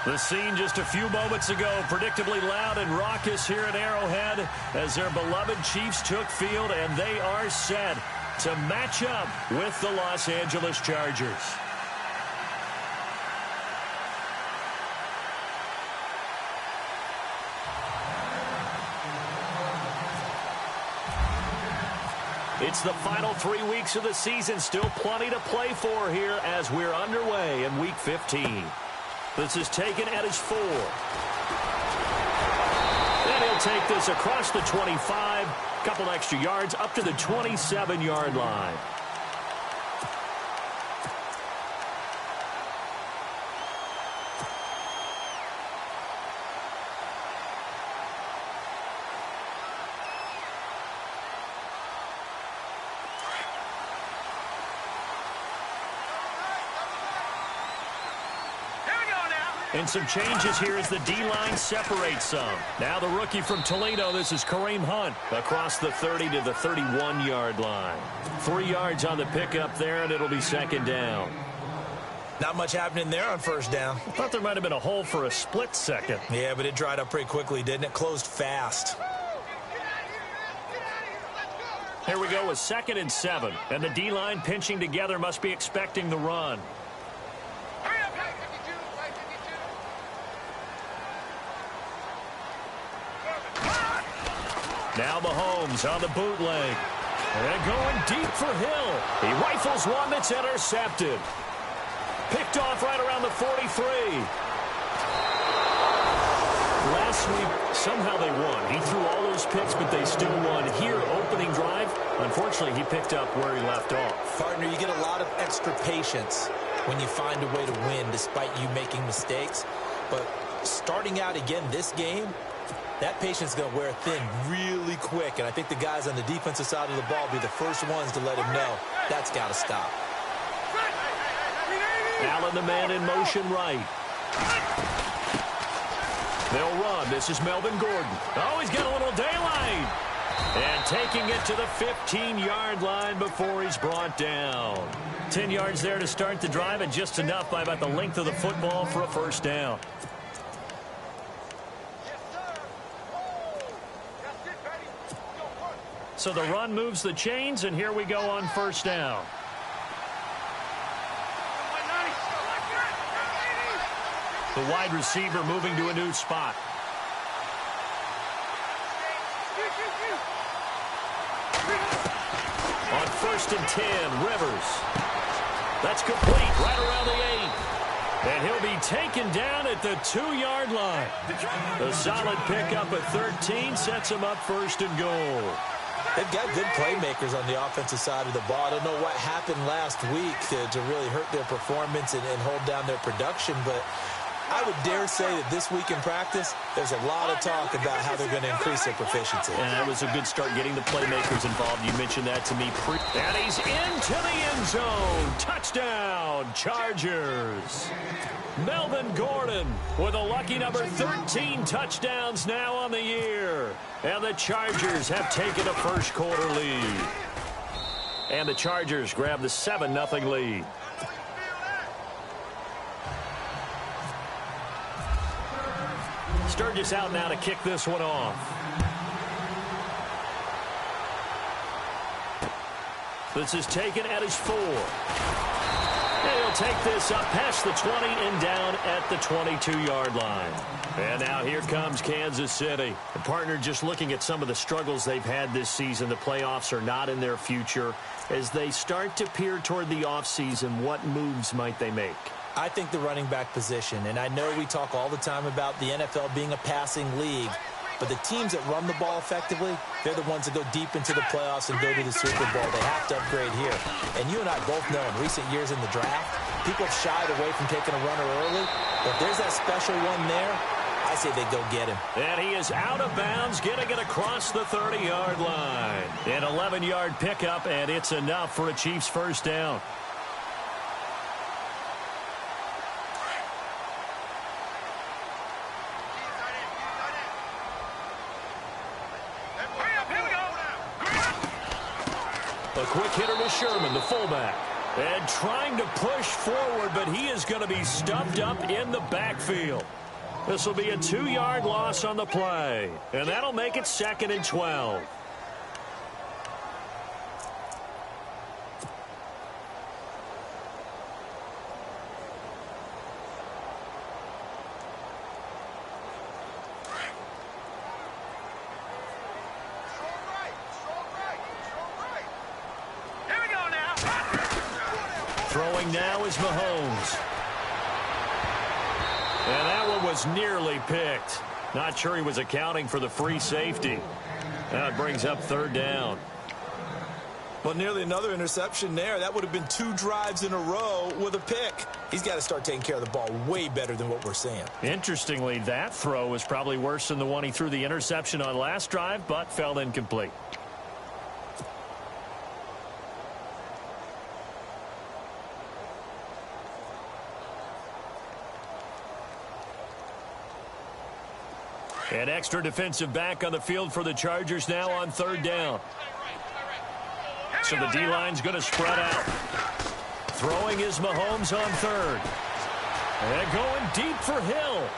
The scene just a few moments ago, predictably loud and raucous here at Arrowhead as their beloved Chiefs took field, and they are set to match up with the Los Angeles Chargers. It's the final 3 weeks of the season. Still plenty to play for here as we're underway in Week 15. This is taken at his 4. And he'll take this across the 25. Couple extra yards up to the 27-yard line. And some changes here as the D-line separates some. Now the rookie from Toledo, this is Kareem Hunt, across the 30 to the 31-yard line. 3 yards on the pickup there, and it'll be second down. Not much happening there on first down. I thought there might have been a hole for a split second. Yeah, but it dried up pretty quickly, didn't it? Closed fast. Here we go with 2nd and 7. And the D-line pinching together must be expecting the run. Now Mahomes on the bootleg. And going deep for Hill. He rifles one that's intercepted. Picked off right around the 43. Last week, somehow they won. He threw all those picks, but they still won. Here, opening drive, unfortunately, he picked up where he left off. Partner, you get a lot of extra patience when you find a way to win despite you making mistakes. But starting out again this game, that patience is going to wear thin really quick, and I think the guys on the defensive side of the ball will be the first ones to let him know that's got to stop. Allen, the man in motion right. They'll run. This is Melvin Gordon. Oh, he's got a little daylight. And taking it to the 15-yard line before he's brought down. 10 yards there to start the drive, and just enough by about the length of the football for a first down. So the run moves the chains, and here we go on first down. The wide receiver moving to a new spot. On 1st and 10, Rivers. That's complete right around the 8. And he'll be taken down at the 2-yard line. A solid pickup at 13 sets him up 1st and goal. They've got good playmakers on the offensive side of the ball. I don't know what happened last week to really hurt their performance and hold down their production, but I would dare say that this week in practice, there's a lot of talk about how they're going to increase their proficiency. And that was a good start getting the playmakers involved. You mentioned that to me. And he's into the end zone. Touchdown, Chargers. Melvin Gordon with a lucky number 13 touchdowns now on the year. And the Chargers have taken a first-quarter lead. And the Chargers grab the 7-0 lead. Sturgis out now to kick this one off. This is taken at his 4. And he'll take this up past the 20 and down at the 22-yard line. And now here comes Kansas City. The partner, just looking at some of the struggles they've had this season, the playoffs are not in their future. As they start to peer toward the offseason, what moves might they make? I think the running back position, and I know we talk all the time about the NFL being a passing league, but the teams that run the ball effectively, they're the ones that go deep into the playoffs and go to the Super Bowl. They have to upgrade here. And you and I both know in recent years in the draft, people have shied away from taking a runner early, but if there's that special one there, I say they go get him. And he is out of bounds, getting it across the 30-yard line. An 11-yard pickup, and it's enough for a Chiefs first down. A quick hitter to Sherman, the fullback. And trying to push forward, but he is going to be stuffed up in the backfield. This will be a 2-yard loss on the play, and that'll make it 2nd and 12. Throwing now is Mahomes. And that one was nearly picked. Not sure he was accounting for the free safety. That brings up 3rd down. Well, nearly another interception there. That would have been 2 drives in a row with a pick. He's got to start taking care of the ball way better than what we're seeing. Interestingly, that throw was probably worse than the one he threw the interception on last drive, but fell incomplete. An extra defensive back on the field for the Chargers now on 3rd down. So the D-line's going to spread out. Throwing is Mahomes on 3rd. And going deep for Hill.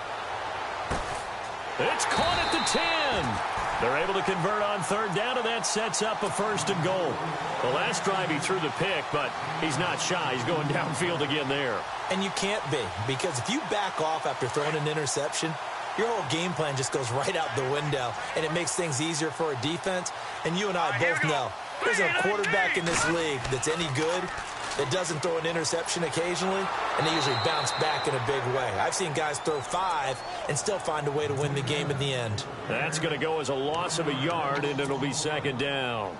It's caught at the 10. They're able to convert on 3rd down, and that sets up a 1st and goal. The last drive he threw the pick, but he's not shy. He's going downfield again there. And you can't be, because if you back off after throwing an interception, your whole game plan just goes right out the window, and it makes things easier for a defense. And you and I both know there's a quarterback in this league that's any good that doesn't throw an interception occasionally, and they usually bounce back in a big way. I've seen guys throw 5 and still find a way to win the game in the end. That's going to go as a loss of a yard, and it'll be 2nd down.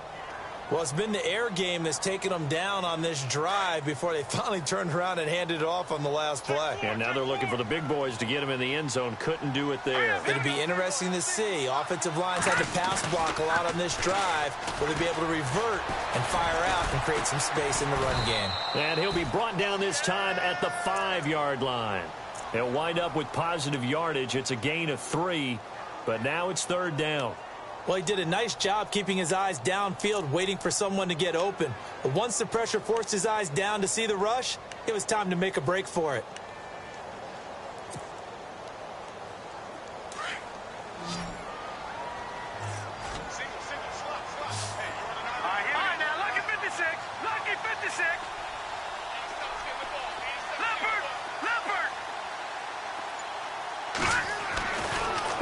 Well, it's been the air game that's taken them down on this drive before they finally turned around and handed it off on the last play. And now they're looking for the big boys to get him in the end zone. Couldn't do it there. It'll be interesting to see. Offensive lines had to pass block a lot on this drive. Will they be able to revert and fire out and create some space in the run game? And he'll be brought down this time at the 5-yard line. They'll wind up with positive yardage. It's a gain of 3, but now it's 3rd down. Well, he did a nice job keeping his eyes downfield, waiting for someone to get open. But once the pressure forced his eyes down to see the rush, it was time to make a break for it.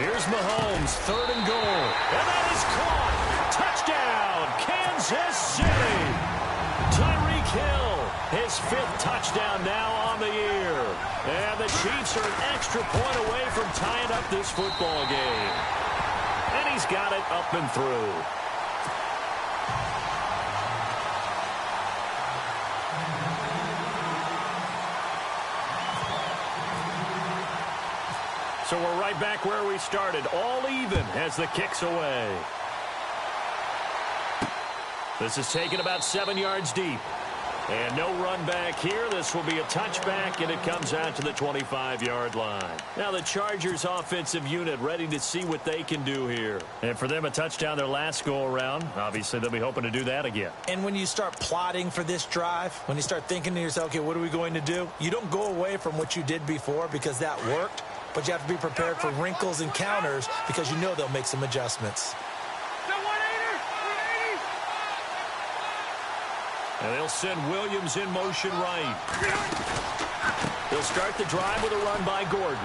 Here's Mahomes, 3rd and goal. And that is caught. Touchdown, Kansas City. Tyreek Hill, his 5th touchdown now on the year. And the Chiefs are an extra point away from tying up this football game. And he's got it up and through. So we're right back where we started, all even as the kick's away. This is taken about 7 yards deep. And no run back here. This will be a touchback, and it comes out to the 25-yard line. Now the Chargers offensive unit ready to see what they can do here. And for them, a touchdown their last go-around. Obviously, they'll be hoping to do that again. And when you start plotting for this drive, when you start thinking to yourself, okay, what are we going to do? You don't go away from what you did before because that worked. But you have to be prepared for wrinkles and counters because you know they'll make some adjustments. And they'll send Williams in motion right. They'll start the drive with a run by Gordon.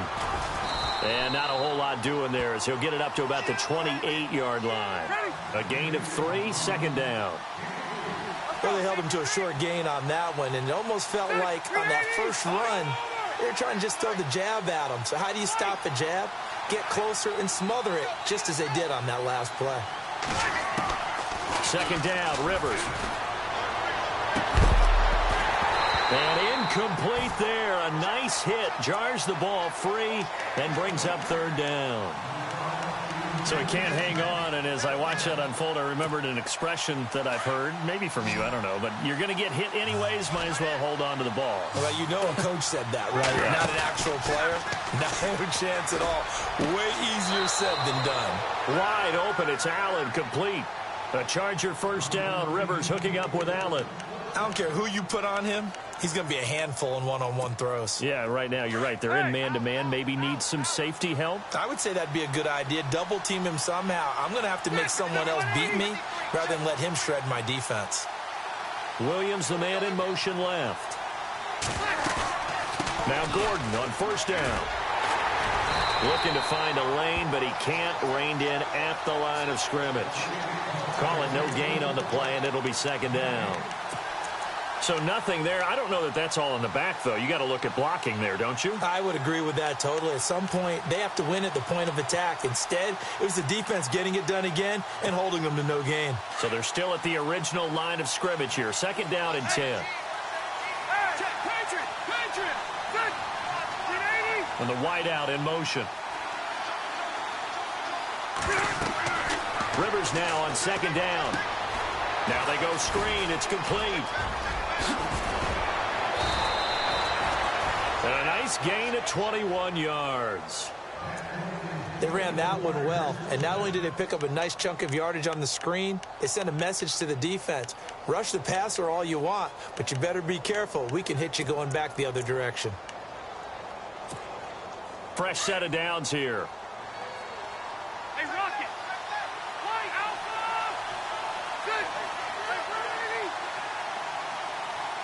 And not a whole lot doing there as he'll get it up to about the 28-yard line. A gain of 3, 2nd down. Well, they held him to a short gain on that one, and it almost felt like on that first run, they were trying to just throw the jab at him. So how do you stop the jab? Get closer and smother it, just as they did on that last play. 2nd down, Rivers. And incomplete there. A nice hit. Jars the ball free and brings up 3rd down. So he can't hang on, and as I watch that unfold, I remembered an expression that I've heard, maybe from you, I don't know, but you're going to get hit anyways, might as well hold on to the ball. Well, you know a coach said that, right? Yeah. Not an actual player. No chance at all. Way easier said than done. Wide open, it's Allen, complete. A Charger 1st down, Rivers hooking up with Allen. I don't care who you put on him. He's going to be a handful in one-on-one throws. Yeah, right now, you're right. They're in man-to-man. Maybe need some safety help. I would say that'd be a good idea. Double team him somehow. I'm going to have to make someone else beat me rather than let him shred my defense. Williams, the man in motion left. Now Gordon on first down. Looking to find a lane, but he can't. Reined in at the line of scrimmage. Call it no gain on the play, and it'll be second down. So nothing there. I don't know that that's all in the back, though. You got to look at blocking there, don't you? I would agree with that totally. At some point, they have to win at the point of attack. Instead, it was the defense getting it done again and holding them to no gain. So they're still at the original line of scrimmage here. Second down and 10. And the wideout in motion. Rivers now on second down. Now they go screen. It's complete. And a nice gain of 21 yards. They ran that one well, and not only did they pick up a nice chunk of yardage on the screen, they sent a message to the defense. Rush the passer all you want, but you better be careful. We can hit you going back the other direction. Fresh set of downs here. Hey, Rocket! Play Alpha!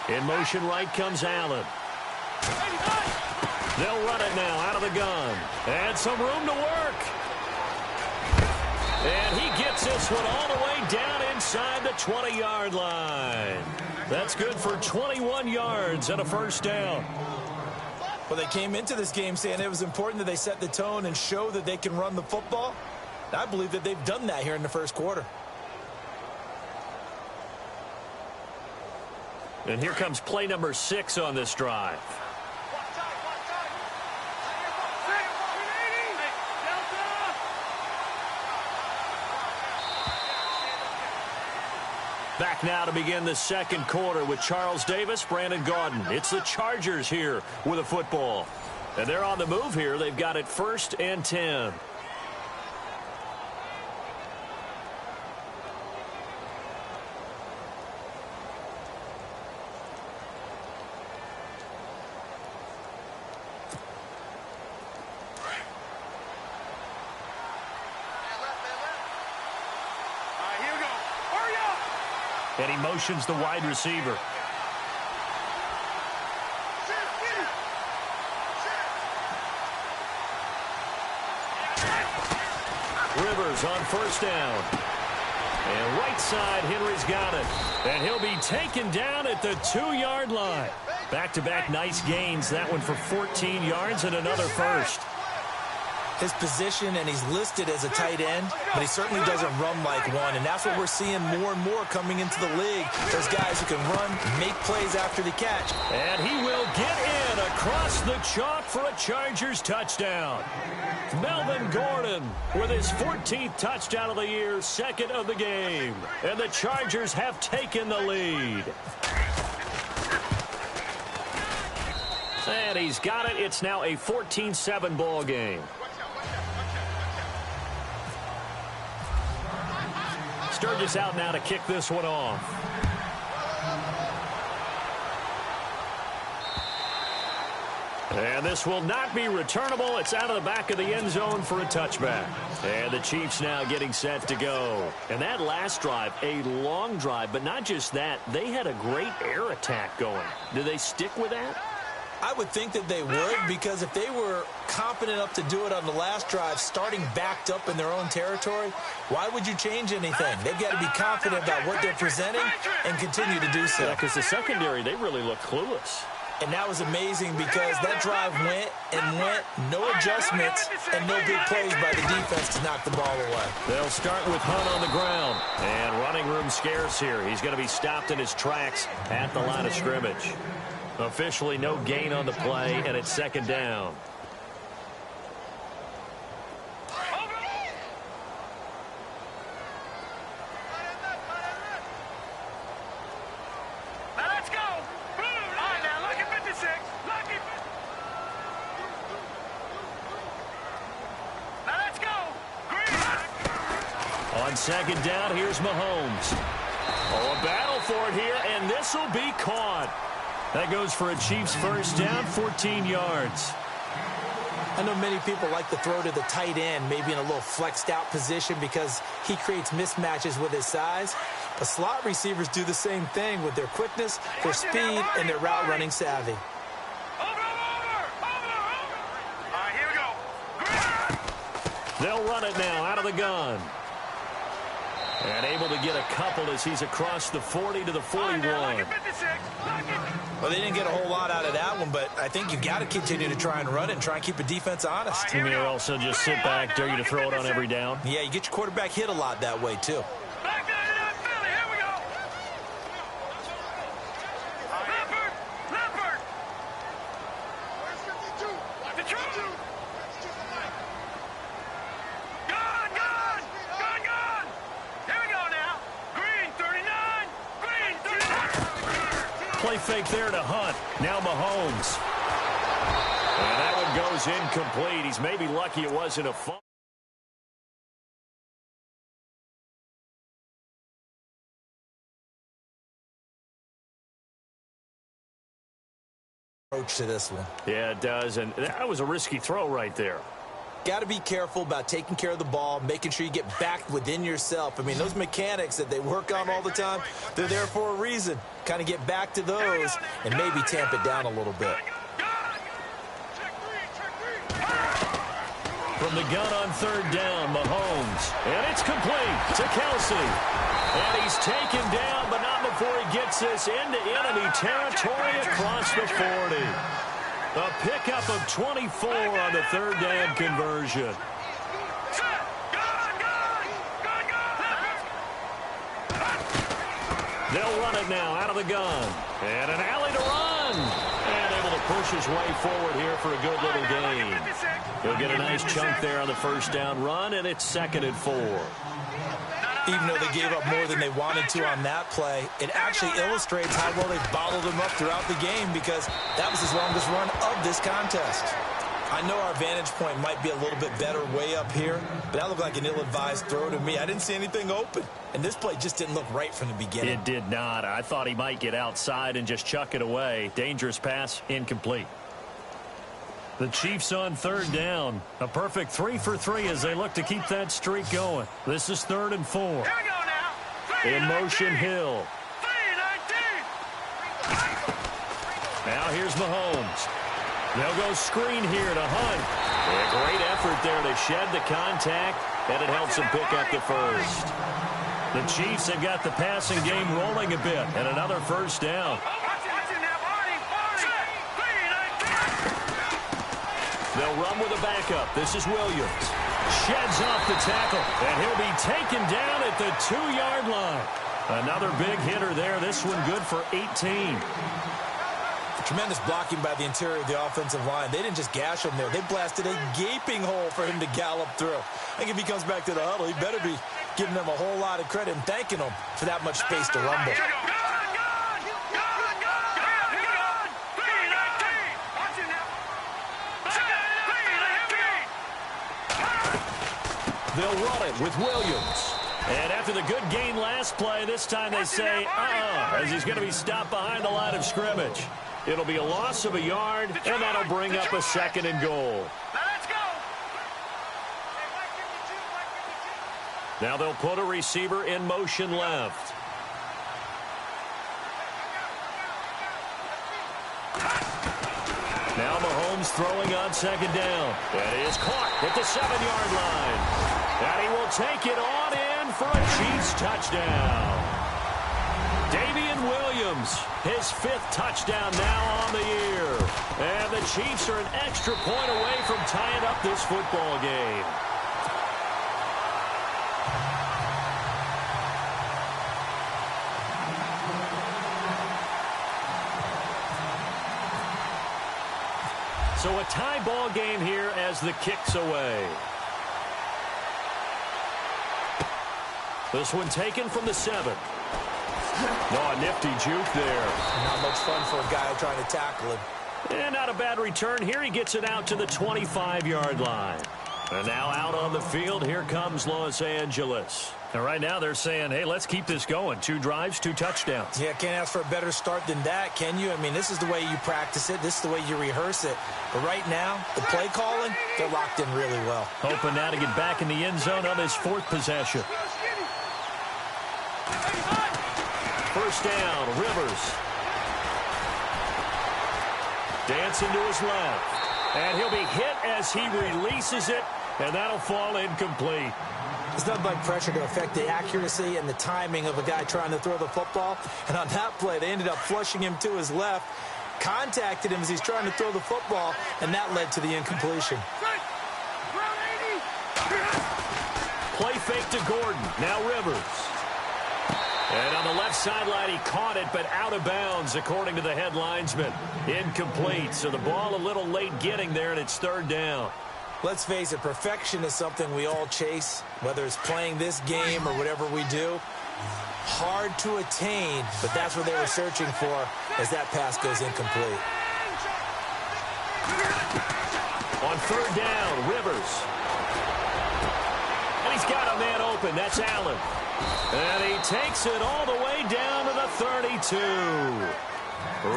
Good! In motion right comes Allen. They'll run it now out of the gun. And some room to work. And he gets this one all the way down inside the 20-yard line. That's good for 21 yards and a first down. Well, they came into this game saying it was important that they set the tone and show that they can run the football. I believe that they've done that here in the first quarter. And here comes play number 6 on this drive. Back now to begin the second quarter with Charles Davis, Brandon Gaudin. It's the Chargers here with a football. And they're on the move here. They've got it 1st and 10. And he motions the wide receiver. Rivers on first down. And right side, Henry's got it. And he'll be taken down at the 2-yard line. Back-to-back nice gains. That one for 14 yards and another first. His position, and he's listed as a tight end, but he certainly doesn't run like one, and that's what we're seeing more and more coming into the league. Those guys who can run, make plays after the catch. And he will get in across the chalk for a Chargers touchdown. Melvin Gordon with his 14th touchdown of the year, 2nd of the game. And the Chargers have taken the lead. And he's got it. It's now a 14-7 ball game. Sturgis out now to kick this one off. And this will not be returnable. It's out of the back of the end zone for a touchback. And the Chiefs now getting set to go. And that last drive, a long drive, but not just that. They had a great air attack going. Do they stick with that? I would think that they would, because if they were competent enough to do it on the last drive, starting backed up in their own territory, why would you change anything? They've got to be confident about what they're presenting and continue to do so. Yeah, because the secondary, they really look clueless. And that was amazing because that drive went and went, no adjustments, and no big plays by the defense to knock the ball away. They'll start with Hunt on the ground. And running room scarce here. He's going to be stopped in his tracks at the line of scrimmage. Officially no gain on the play, and it's 2nd down. Now let's go. Blue. All right, now look at 56. Lucky. Now let's go. Green. On 2nd down, here's Mahomes. Oh, a battle for it here, and this will be caught. That goes for a Chiefs first down, 14 yards. I know many people like to throw to the tight end, maybe in a little flexed out position because he creates mismatches with his size. But slot receivers do the same thing with their quickness, their speed, and their route running savvy. All right, here we go. They'll run it now out of the gun. And able to get a couple as he's across the 40 to the 41. Well, they didn't get a whole lot out of that one, but I think you've got to continue to try and run it and try and keep the defense honest. And you also just sit back, dare you to throw it on every down. Yeah, you get your quarterback hit a lot that way, too. Back to Philly, here we go. Leopard. Where's 52? The truth. Gun. Here we go now. Green 39. Play fake there to Hunt. Now Mahomes. And that one goes incomplete. He's maybe lucky it wasn't a fumble. Approach to this one. Yeah, it does. And that was a risky throw right there. Got to be careful about taking care of the ball, making sure you get back within yourself. I mean, those mechanics that they work on all the time, they're there for a reason. Kind of get back to those and maybe tamp it down a little bit. From the gun on third down, Mahomes. And it's complete to Kelsey. And he's taken down, but not before he gets this into enemy territory across the 40. A pickup of 24 on the third down conversion. They'll run it now out of the gun. And an alley to run. And able to push his way forward here for a good little gain. He'll get a nice chunk there on the first down run, and it's 2nd and 4. Even though they gave up more than they wanted to on that play, it actually illustrates how well they bottled him up throughout the game because that was his longest run of this contest. I know our vantage point might be a little bit better way up here, but that looked like an ill-advised throw to me. I didn't see anything open, and this play just didn't look right from the beginning. It did not. I thought he might get outside and just chuck it away. Dangerous pass, incomplete. The Chiefs on third down. A perfect 3 for 3 as they look to keep that streak going. This is 3rd and 4. Here we go now. In motion, Hill. 3-19. Now here's Mahomes. They'll go screen here to Hunt. A great effort there to shed the contact, and it helps him pick up the first. The Chiefs have got the passing game rolling a bit, and another first down. They'll run with a backup. This is Williams. Sheds off the tackle, and he'll be taken down at the 2-yard line. Another big hitter there. This one good for 18. Tremendous blocking by the interior of the offensive line. They didn't just gash him there. They blasted a gaping hole for him to gallop through. I think if he comes back to the huddle, he better be giving them a whole lot of credit and thanking them for that much space to rumble. They'll run it with Williams. And after the good gain last play, this time they say, as he's going to be stopped behind the line of scrimmage. It'll be a loss of a yard, and that'll bring up a 2nd and goal. Now they'll put a receiver in motion left. Now Mahomes throwing on 2nd down. That is caught at the 7-yard line. And he will take it on in for a Chiefs touchdown. Damian Williams, his 5th touchdown now on the year. And the Chiefs are an extra point away from tying up this football game. So a tie ball game here as the kick's away. This one taken from the 7. Oh, a nifty juke there. Not much fun for a guy trying to tackle him. And not a bad return here. He gets it out to the 25-yard line. And now out on the field, here comes Los Angeles. And right now they're saying, hey, let's keep this going. 2 drives, 2 touchdowns. Yeah, can't ask for a better start than that, can you? I mean, this is the way you practice it. This is the way you rehearse it. But right now, the play calling, they're locked in really well. Hoping now to get back in the end zone on his 4th possession. First down, Rivers. Dancing to his left. And he'll be hit as he releases it, and that'll fall incomplete. It's nothing like pressure to affect the accuracy and the timing of a guy trying to throw the football. And on that play, they ended up flushing him to his left, contacted him as he's trying to throw the football, and that led to the incompletion. Play fake to Gordon. Now Rivers. And on the left sideline, he caught it, but out of bounds, according to the head linesman. Incomplete. So the ball a little late getting there, and it's 3rd down. Let's face it, perfection is something we all chase, whether it's playing this game or whatever we do. Hard to attain, but that's what they were searching for as that pass goes incomplete. On 3rd down, Rivers. And he's got a man open. That's Allen. And he takes it all the way down to the 32.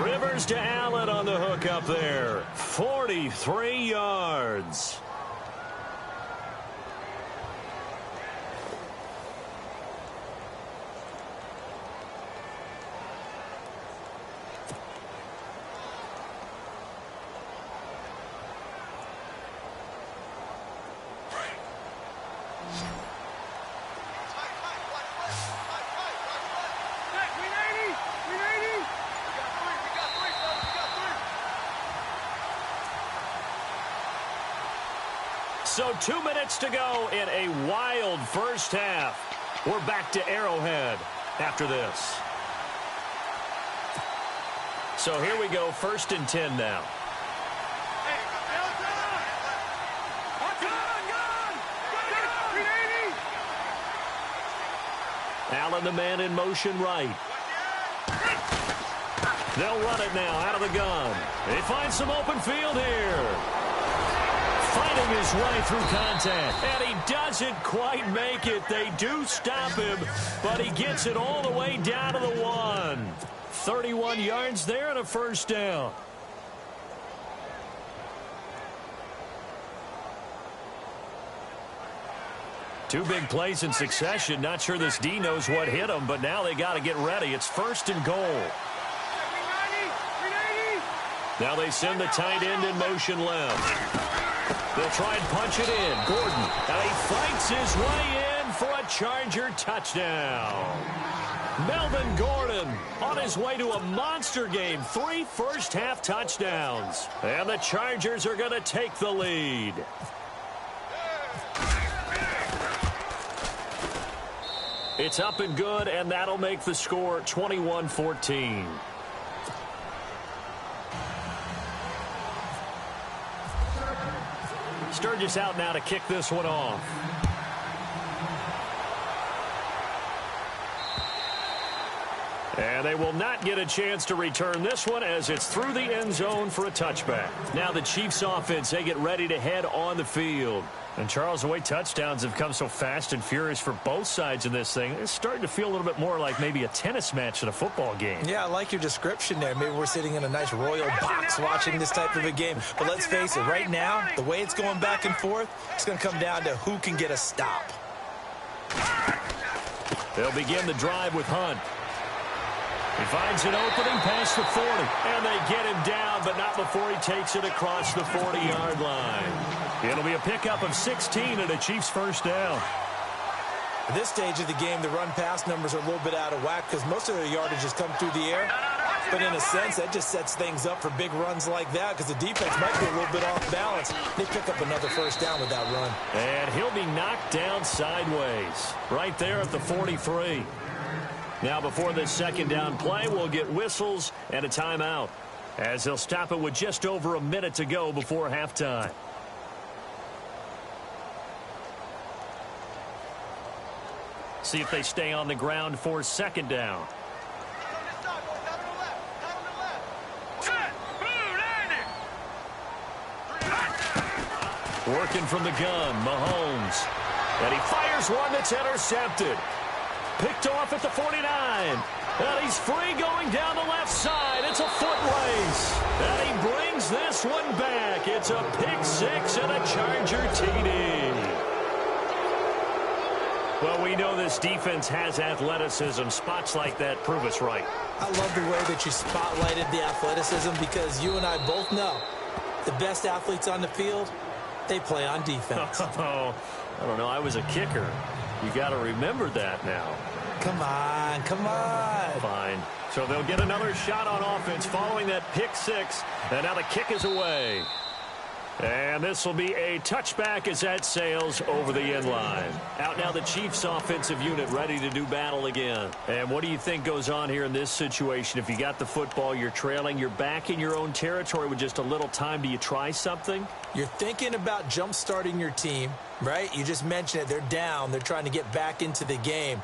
Rivers to Allen on the hook up there. 43 yards. So 2 minutes to go in a wild first half. We're back to Arrowhead after this. So here we go, 1st and 10 now. Allen, the man in motion right. They'll run it now out of the gun. They find some open field here. Fighting his way through contact. And he doesn't quite make it. They do stop him, but he gets it all the way down to the 1. 31 yards there and a first down. Two big plays in succession. Not sure this D knows what hit him, but now they got to get ready. It's 1st and goal. Now they send the tight end in motion left. They'll try and punch it in. Gordon, and he fights his way in for a Charger touchdown. Melvin Gordon on his way to a monster game. 3 first-half touchdowns. And the Chargers are going to take the lead. It's up and good, and that'll make the score 21-14. Sturgis out now to kick this one off. And they will not get a chance to return this one as it's through the end zone for a touchback. Now the Chiefs offense, they get ready to head on the field. And Charles, the way touchdowns have come so fast and furious for both sides in this thing, it's starting to feel a little bit more like maybe a tennis match than a football game. Yeah, I like your description there. Maybe we're sitting in a nice royal box watching this type of a game. But let's face it, right now, the way it's going back and forth, it's going to come down to who can get a stop. They'll begin the drive with Hunt. He finds an opening past the 40, and they get him down, but not before he takes it across the 40-yard line. It'll be a pickup of 16 and a Chiefs first down. At this stage of the game, the run-pass numbers are a little bit out of whack because most of their yardage has come through the air. But in a sense, that just sets things up for big runs like that because the defense might be a little bit off balance. They pick up another first down with that run. And he'll be knocked down sideways right there at the 43. Now, before this second down play, we'll get whistles and a timeout as they'll stop it with just over a minute to go before halftime. See if they stay on the ground for second down. Working from the gun, Mahomes. And he fires one that's intercepted. Picked off at the 49. And he's free going down the left side. It's a foot race. And he brings this one back. It's a pick six and a Charger TD. Well, we know this defense has athleticism. Spots like that prove us right. I love the way that you spotlighted the athleticism because you and I both know the best athletes on the field, they play on defense. Oh, I don't know. I was a kicker. You got to remember that now. Come on, come on. Fine. So they'll get another shot on offense following that pick six. And now the kick is away. And this will be a touchback as that sails over the end line. Out now the Chiefs offensive unit ready to do battle again. And what do you think goes on here in this situation? If you got the football, you're trailing, you're back in your own territory with just a little time. Do you try something? You're thinking about jump-starting your team, right? You just mentioned it. They're down. They're trying to get back into the game.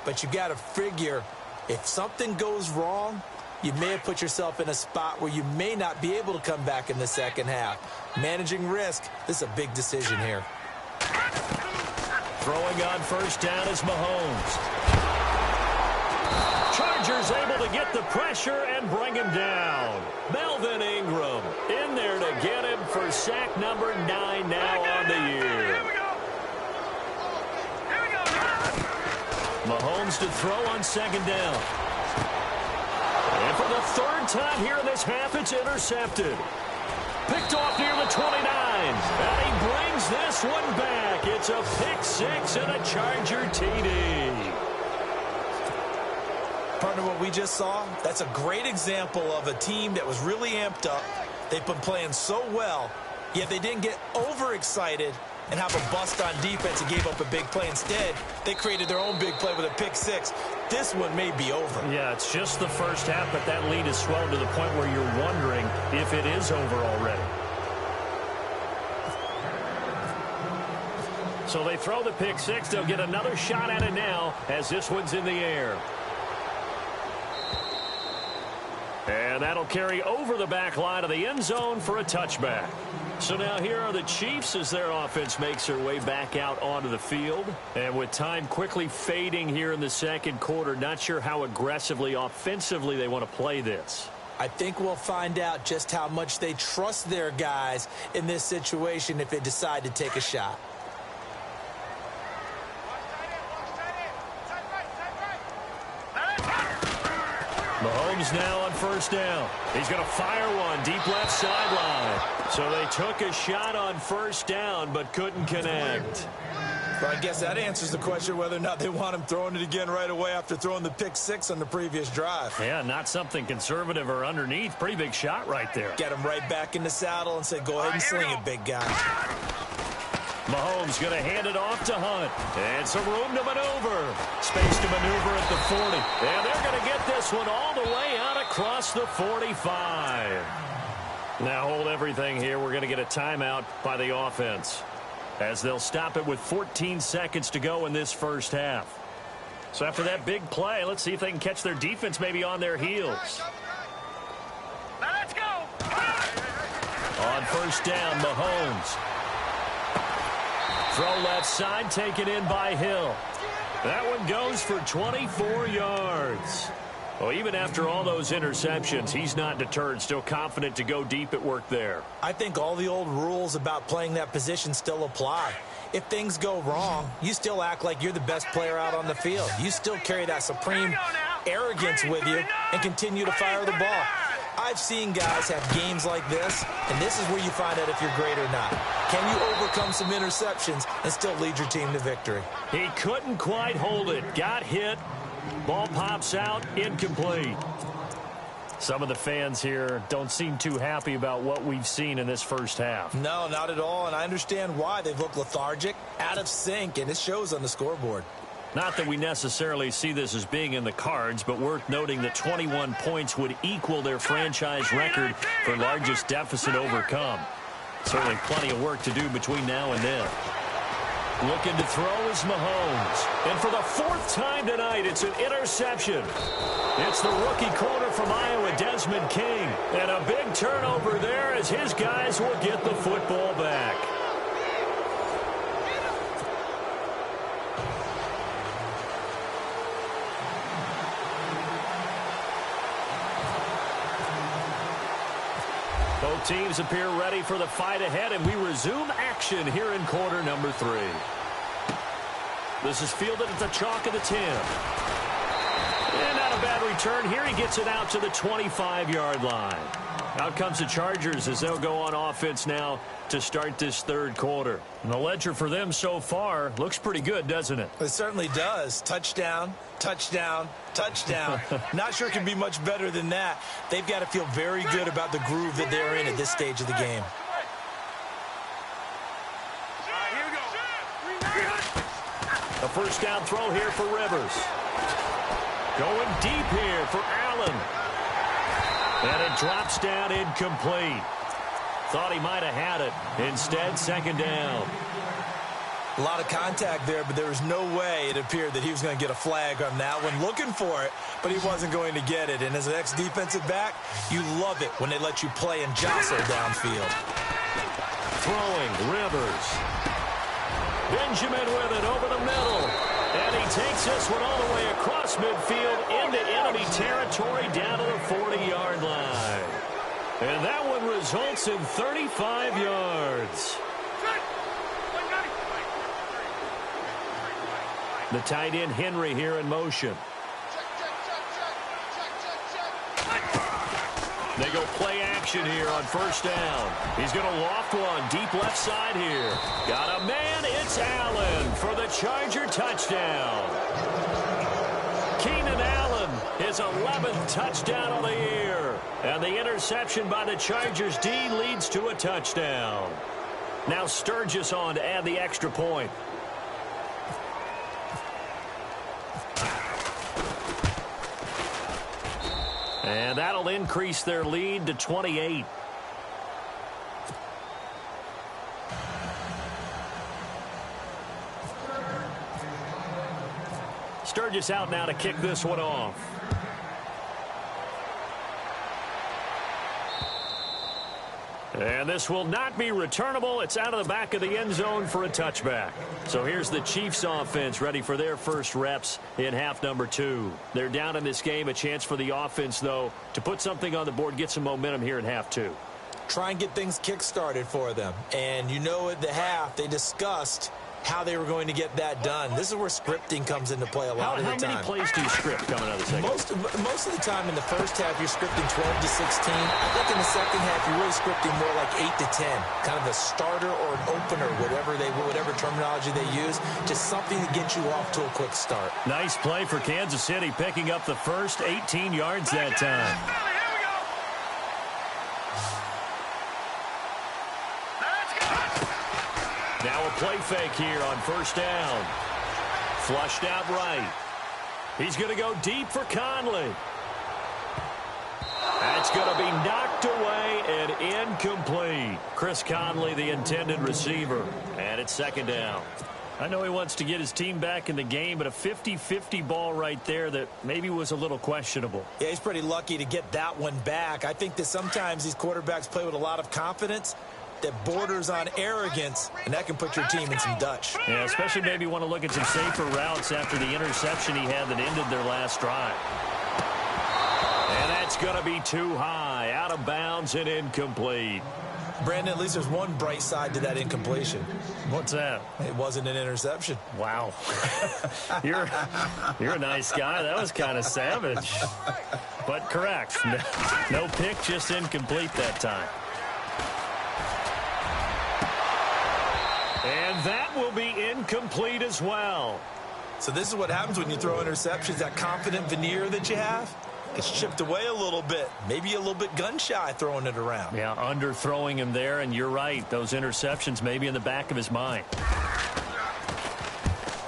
But you got to figure if something goes wrong, you may have put yourself in a spot where you may not be able to come back in the second half. Managing risk, this is a big decision here. Throwing on first down is Mahomes. Chargers able to get the pressure and bring him down. Melvin Ingram in there to get him for sack number 9 now on the year. Here we go. Here we go. Mahomes to throw on second down. And for the third time here in this half, it's intercepted. Picked off near the 29. And he brings this one back. It's a pick six and a Charger TD. Partner, what we just saw, that's a great example of a team that was really amped up. They've been playing so well, yet they didn't get overexcited and have a bust on defense and gave up a big play. Instead, they created their own big play with a pick six. This one may be over. Yeah, it's just the first half, but that lead has swelled to the point where you're wondering if it is over already. So they throw the pick six. They'll get another shot at it now as this one's in the air. And that'll carry over the back line of the end zone for a touchback. So now here are the Chiefs as their offense makes their way back out onto the field. And with time quickly fading here in the second quarter, not sure how aggressively, offensively they want to play this. I think we'll find out just how much they trust their guys in this situation if they decide to take a shot. Mahomes now on first down. He's going to fire one deep left sideline. So they took a shot on first down but couldn't connect. But I guess that answers the question whether or not they want him throwing it again right away after throwing the pick six on the previous drive. Yeah, not something conservative or underneath. Pretty big shot right there. Get him right back in the saddle and say, go ahead and sling it, big guy. Mahomes going to hand it off to Hunt. And some room to maneuver. Space to maneuver at the 40. And they're going to get this one all the way out across the 45. Now hold everything here. We're going to get a timeout by the offense, as they'll stop it with 14 seconds to go in this first half. So after that big play, let's see if they can catch their defense maybe on their heels. Now let's go. On first down, Mahomes. Throw left side, taken in by Hill. That one goes for 24 yards. Well, even after all those interceptions, he's not deterred, still confident to go deep at work there. I think all the old rules about playing that position still apply. If things go wrong, you still act like you're the best player out on the field. You still carry that supreme arrogance with you and continue to fire the ball. I've seen guys have games like this, and this is where you find out if you're great or not. Can you overcome some interceptions and still lead your team to victory? He couldn't quite hold it. Got hit. Ball pops out, incomplete. Some of the fans here don't seem too happy about what we've seen in this first half. No, not at all, and I understand why. They've looked lethargic, out of sync, and it shows on the scoreboard. Not that we necessarily see this as being in the cards, but worth noting that 21 points would equal their franchise record for largest deficit overcome. Certainly plenty of work to do between now and then. Looking to throw is Mahomes. And for the fourth time tonight, it's an interception. It's the rookie corner from Iowa, Desmond King. And a big turnover there as his guys will get the football back. Both teams appear ready for the fight ahead, and we resume action here in quarter number 3. This is fielded at the chalk of the 10. And not a bad return here. He gets it out to the 25-yard line. Out comes the Chargers as they'll go on offense now to start this third quarter. And the ledger for them so far looks pretty good, doesn't it? It certainly does. Touchdown, touchdown, touchdown. Not sure it can be much better than that. They've got to feel very good about the groove that they're in at this stage of the game. A first down throw here for Rivers. Going deep here for Allen. And it drops down incomplete. Thought he might have had it. Instead, second down. A lot of contact there, but there was no way it appeared that he was going to get a flag on that one. Looking for it, but he wasn't going to get it. And as an ex-defensive back, you love it when they let you play and jostle downfield. Throwing, Rivers. Benjamin with it over the middle. And he takes this one all the way across midfield into enemy territory down to the 40-yard line. And that one results in 35 yards. The tight end Henry here in motion. They go play action here on first down. He's going to loft one deep left side here. Got a man. It's Allen for the Charger touchdown. Keenan Allen, his 11th touchdown of the year. And the interception by the Chargers D leads to a touchdown. Now Sturgis on to add the extra point. And that'll increase their lead to 28. Sturgis out now to kick this one off. And this will not be returnable. It's out of the back of the end zone for a touchback. So here's the Chiefs offense ready for their first reps in half number 2. They're down in this game. A chance for the offense, though, to put something on the board, get some momentum here in half 2. Try and get things kick-started for them. And you know at the half they discussed how they were going to get that done. This is where scripting comes into play a lot of the time. How many plays do you script coming out of the second? Most of the time in the first half, you're scripting 12 to 16. I think in the second half, you're really scripting more like 8 to 10. Kind of a starter or an opener, whatever terminology they use. Just something to get you off to a quick start. Nice play for Kansas City, picking up the first 18 yards that time. Now a play fake here on first down. Flushed out right. He's going to go deep for Conley. That's going to be knocked away and incomplete. Chris Conley, the intended receiver. And it's second down. I know he wants to get his team back in the game, but a 50-50 ball right there that maybe was a little questionable. Yeah, he's pretty lucky to get that one back. I think that sometimes these quarterbacks play with a lot of confidence that borders on arrogance, and that can put your team in some Dutch. Yeah, especially maybe want to look at some safer routes after the interception he had that ended their last drive. And that's going to be too high, out of bounds and incomplete. Brandon, at least there's one bright side to that incompletion. What's that? It wasn't an interception. Wow. You're a nice guy. That was kind of savage. But correct. No pick, just incomplete that time. And that will be incomplete as well. So this is what happens when you throw interceptions. That confident veneer that you have gets chipped away a little bit. Maybe a little bit gun-shy throwing it around. Yeah, underthrowing him there, and you're right. Those interceptions may be in the back of his mind.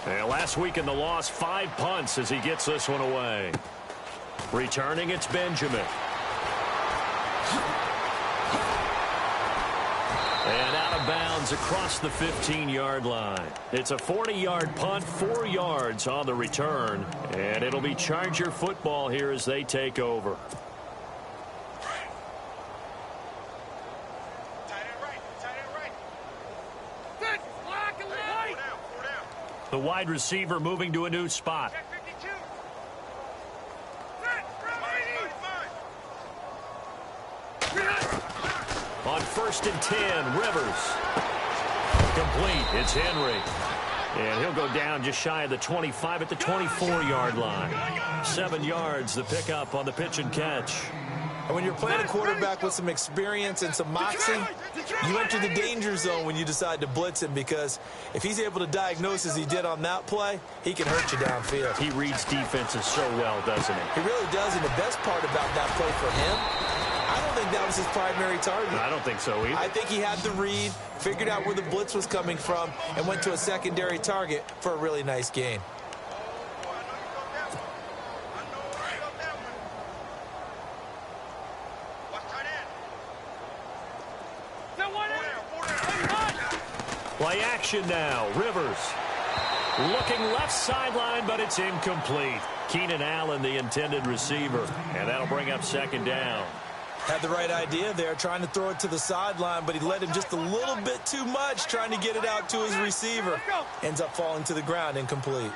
And last week in the loss, 5 punts as he gets this one away. Returning, it's Benjamin. And out of bounds across the 15-yard line. It's a 40-yard punt, 4 yards on the return. And it'll be Charger football here as they take over. The wide receiver moving to a new spot. On 1st and 10, Rivers. Complete. It's Henry. And he'll go down just shy of the 25 at the 24-yard line. 7 yards, the pickup on the pitch and catch. And when you're playing a quarterback with some experience and some moxie, you enter the danger zone when you decide to blitz him, because if he's able to diagnose as he did on that play, he can hurt you downfield. He reads defenses so well, doesn't he? He really does, and the best part about that play for him, I don't think that was his primary target. I don't think so either. I think he had the read, figured out where the blitz was coming from, and went to a secondary target for a really nice gain. Play action now. Rivers looking left sideline, but it's incomplete. Keenan Allen, the intended receiver, and that'll bring up 2nd down. Had the right idea there, trying to throw it to the sideline, but he led him just a little bit too much, trying to get it out to his receiver. Ends up falling to the ground, incomplete.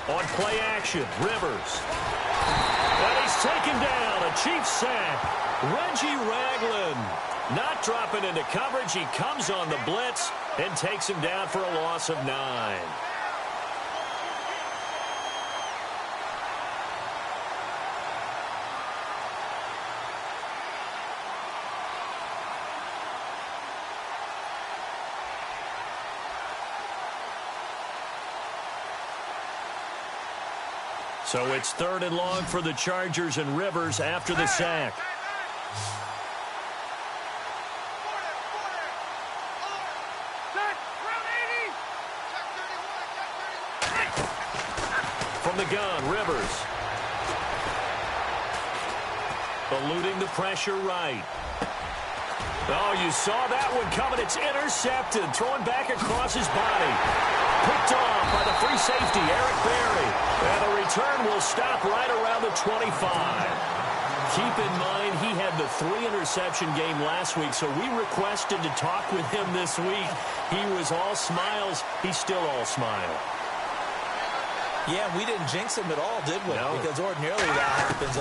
On play action, Rivers. And he's taken down. A Chiefs sack. Reggie Ragland not dropping into coverage. He comes on the blitz and takes him down for a loss of 9. So it's 3rd and long for the Chargers, and Rivers after the sack. From the gun, Rivers. Eluding the pressure right. Oh, you saw that one coming. It's intercepted. Throwing back across his body. Picked off by the free safety, Eric Berry. And the return will stop right around the 25. Keep in mind, he had the 3-interception game last week, so we requested to talk with him this week. He was all smiles. He's still all smile. Yeah, we didn't jinx him at all, did we? No. Because ordinarily that happens,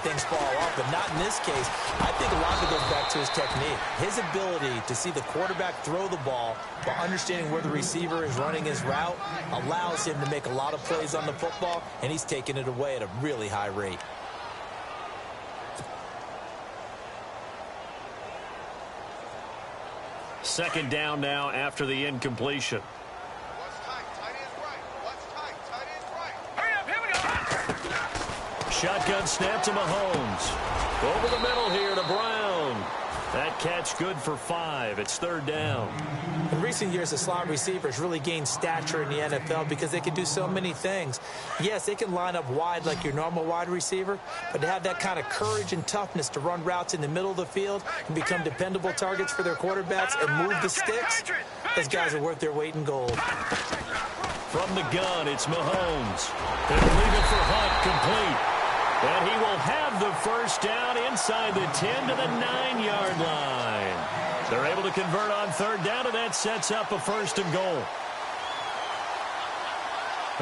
things fall off, but not in this case. I think a lot of it goes back to his technique. His ability to see the quarterback throw the ball while understanding where the receiver is running his route allows him to make a lot of plays on the football, and he's taking it away at a really high rate. Second down now after the incompletion. Shotgun snap to Mahomes. Over the middle here to Brown. That catch good for 5. It's 3rd down. In recent years, the slot receivers really gained stature in the NFL because they can do so many things. Yes, they can line up wide like your normal wide receiver, but to have that kind of courage and toughness to run routes in the middle of the field and become dependable targets for their quarterbacks and move the sticks, those guys are worth their weight in gold. From the gun, it's Mahomes. They'll leave it for Hunt, complete. And he will have the 1st down inside the 10 to the 9-yard line. They're able to convert on 3rd down, and that sets up a 1st and goal.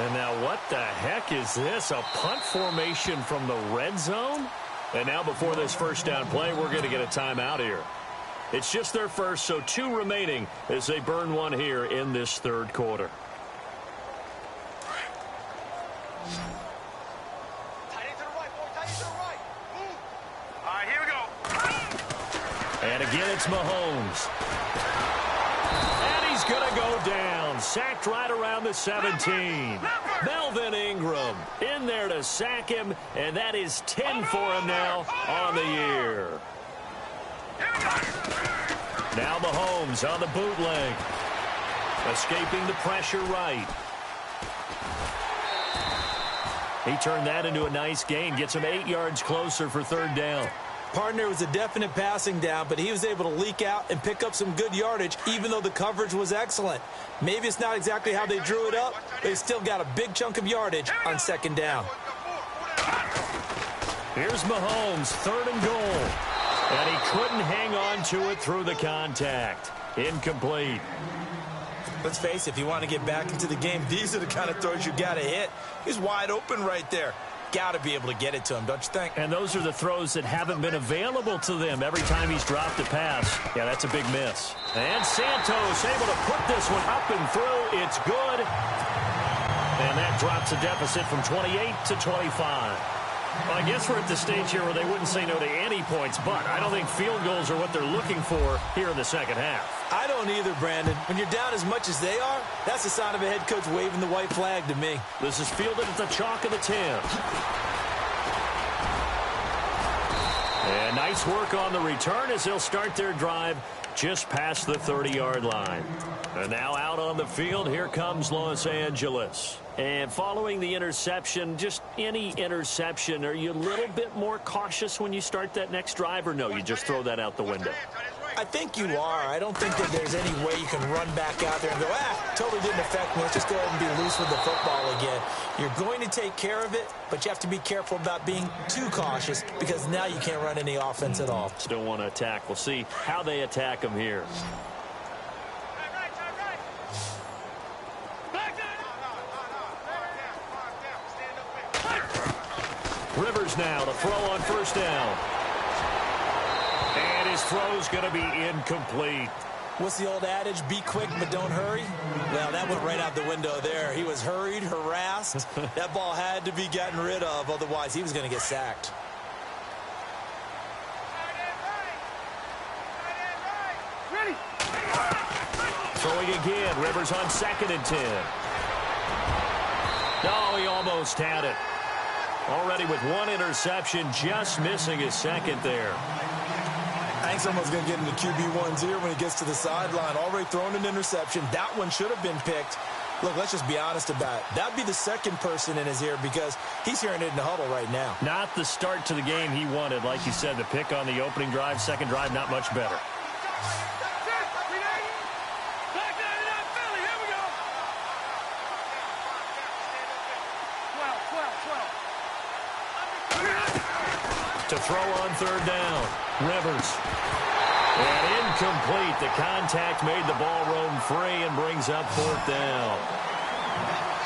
And now what the heck is this? A punt formation from the red zone? And now before this 1st down play, we're going to get a timeout here. It's just their first, so 2 remaining as they burn one here in this 3rd quarter. And again, it's Mahomes. And he's going to go down. Sacked right around the 17. Melvin Ingram in there to sack him, and that is 10 for him now on the year. Now Mahomes on the bootleg. Escaping the pressure right. He turned that into a nice gain. Gets him 8 yards closer for 3rd down. Partner was a definite passing down, but he was able to leak out and pick up some good yardage, even though the coverage was excellent. Maybe it's not exactly how they drew it up, but they still got a big chunk of yardage on 2nd down. Here's Mahomes, 3rd and goal. And he couldn't hang on to it through the contact. Incomplete. Let's face it, if you want to get back into the game, these are the kind of throws you got to hit. He's wide open right there. got to be able to get it to him, don't you think? And those are the throws that haven't been available to them every time he's dropped a pass. Yeah, that's a big miss. And Santos able to put this one up and through. It's good. And that drops the deficit from 28 to 25. Well, I guess we're at the stage here where they wouldn't say no to any points, but I don't think field goals are what they're looking for here in the second half. I don't either, Brandon. When you're down as much as they are, that's the sign of a head coach waving the white flag to me. This is fielded at the chalk of the 10. And nice work on the return as they'll start their drive just past the 30-yard line. And now out on the field, here comes Los Angeles. And following the interception, just any interception, are you a little bit more cautious when you start that next drive, or no, you just throw that out the window? I think you are. I don't think that there's any way you can run back out there and go, totally didn't affect me. Let's just go ahead and be loose with the football again. You're going to take care of it, but you have to be careful about being too cautious because now you can't run any offense at all. Still want to attack. We'll see how they attack them here. Rivers now to throw on first down. And his throw's going to be incomplete. What's the old adage? Be quick, but don't hurry? Well, that went right out the window there. He was hurried, harassed. That ball had to be gotten rid of, otherwise he was going to get sacked. Ready. Throwing again. Rivers on 2nd and 10. No, he almost had it. Already with one interception, just missing his second there. I think someone's going to get into QB1's ear when he gets to the sideline. Already thrown an interception. That one should have been picked. Look, let's just be honest about it. That'd be the second person in his ear because he's hearing it in the huddle right now. Not the start to the game he wanted. Like you said, the pick on the opening drive, second drive, not much better. To throw on third down, Rivers. And incomplete. The contact made the ball roam free and brings up 4th down.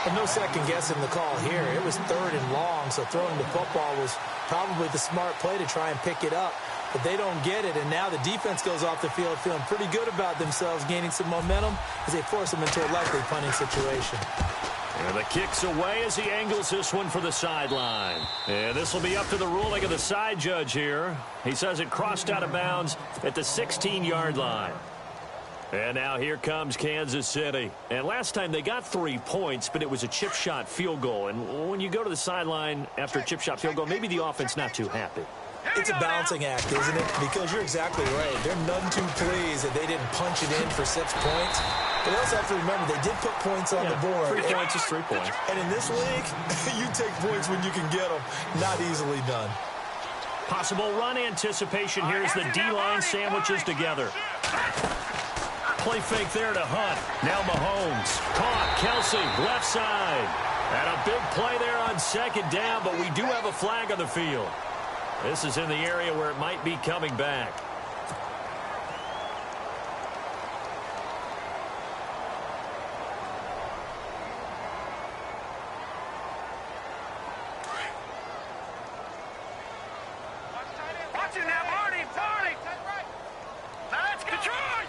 And no second guessing the call here. It was 3rd and long, so throwing the football was probably the smart play to try and pick it up. But they don't get it, and now the defense goes off the field feeling pretty good about themselves, gaining some momentum as they force them into a likely punting situation. And the kick's away as he angles this one for the sideline. And this will be up to the ruling of the side judge here. He says it crossed out of bounds at the 16-yard line. And now here comes Kansas City. And last time they got 3 points, but it was a chip shot field goal. And when you go to the sideline after a chip shot field goal, maybe the offense not too happy. It's a balancing act, isn't it? Because you're exactly right. They're none too pleased that they didn't punch it in for 6 points. But they also have to remember they did put points on the board. 3 points is 3 points. And in this league, you take points when you can get them. Not easily done. Possible run anticipation here as the D-line sandwiches together. Play fake there to Hunt. Now Mahomes. Caught. Kelsey, left side. And a big play there on 2nd down, but we do have a flag on the field. This is in the area where it might be coming back. Watch it now, Barney. That's Detroit.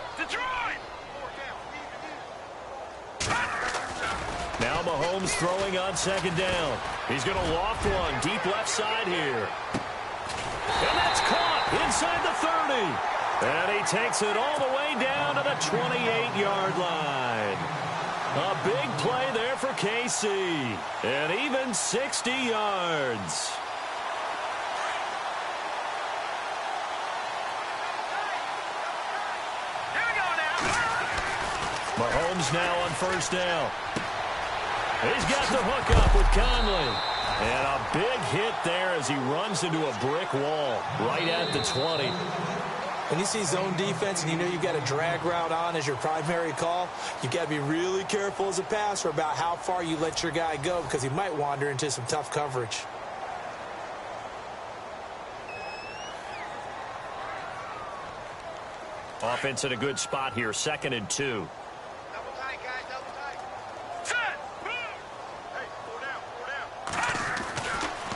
Now Mahomes throwing on 2nd down. He's going to loft one deep left side here. And that's caught inside the 30. And he takes it all the way down to the 28-yard line. A big play there for KC. And even 60 yards. Here we go now. Mahomes now on 1st down. He's got the hook up with Conley. And a big hit there as he runs into a brick wall right at the 20. When you see zone defense and you know you've got a drag route on as your primary call, you've got to be really careful as a passer about how far you let your guy go because he might wander into some tough coverage. Offense in a good spot here, 2nd and 2. Double tight, guys. Double tight. Set. Move. Hey, 4 down.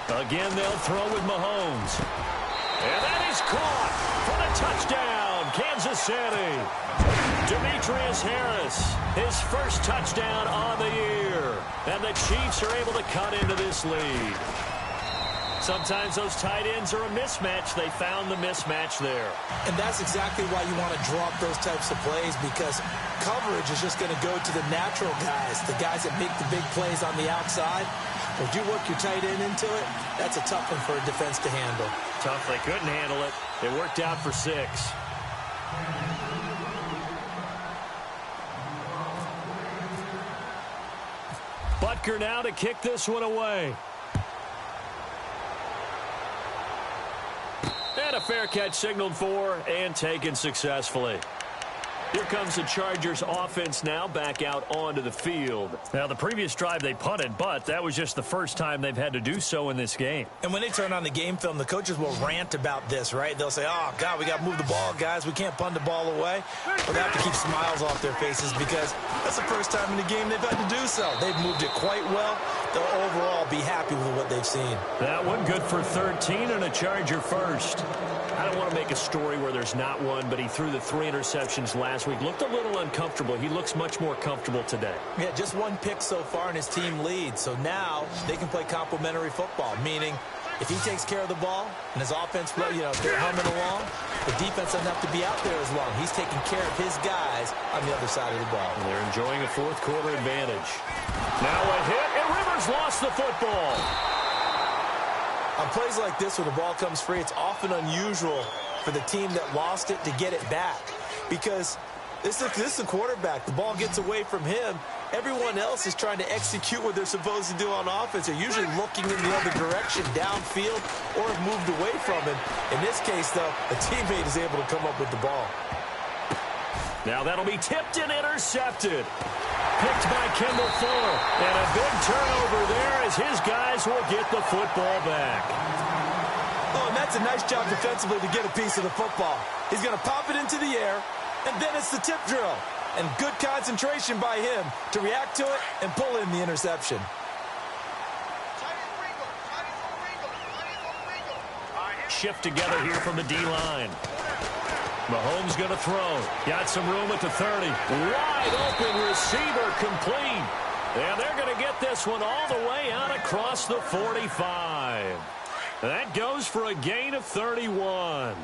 Again, they'll throw with Mahomes. And that is caught for the touchdown, Kansas City. Demetrius Harris, his first touchdown on the year. And the Chiefs are able to cut into this lead. Sometimes those tight ends are a mismatch. They found the mismatch there. And that's exactly why you want to drop those types of plays, because coverage is just going to go to the natural guys, the guys that make the big plays on the outside. If you work your tight end into it, that's a tough one for a defense to handle. Tough. They couldn't handle it. It worked out for 6. Butker now to kick this one away. And a fair catch signaled for and taken successfully. Here comes the Chargers offense now back out onto the field. Now, the previous drive they punted, but that was just the first time they've had to do so in this game. And when they turn on the game film, the coaches will rant about this, right? They'll say, oh, God, we got to move the ball, guys. We can't punt the ball away. But they have to keep smiles off their faces because that's the first time in the game they've had to do so. They've moved it quite well. They'll overall be happy with what they've seen. That one good for 13 and a Charger first. I don't want to make a story where there's not one, but he threw the 3 interceptions last week. Looked a little uncomfortable. He looks much more comfortable today. Yeah, just one pick so far and his team leads. So now they can play complementary football, meaning if he takes care of the ball and his offense, if they're humming along, the defense doesn't have to be out there as long. He's taking care of his guys on the other side of the ball. And they're enjoying a fourth quarter advantage. Now a hit, and Rivers lost the football. On plays like this, when the ball comes free, it's often unusual for the team that lost it to get it back. Because this is the quarterback. The ball gets away from him. Everyone else is trying to execute what they're supposed to do on offense. They're usually looking in the other direction, downfield, or have moved away from him. In this case, though, a teammate is able to come up with the ball. Now that'll be tipped and intercepted. Picked by Kendall Fuller. And a big turnover there as his guys will get the football back. Oh, and that's a nice job defensively to get a piece of the football. He's going to pop it into the air, and then it's the tip drill. And good concentration by him to react to it and pull in the interception. Shift together here from the D-line. Mahomes going to throw. Got some room at the 30. Wide open receiver complete. And they're going to get this one all the way out across the 45. That goes for a gain of 31.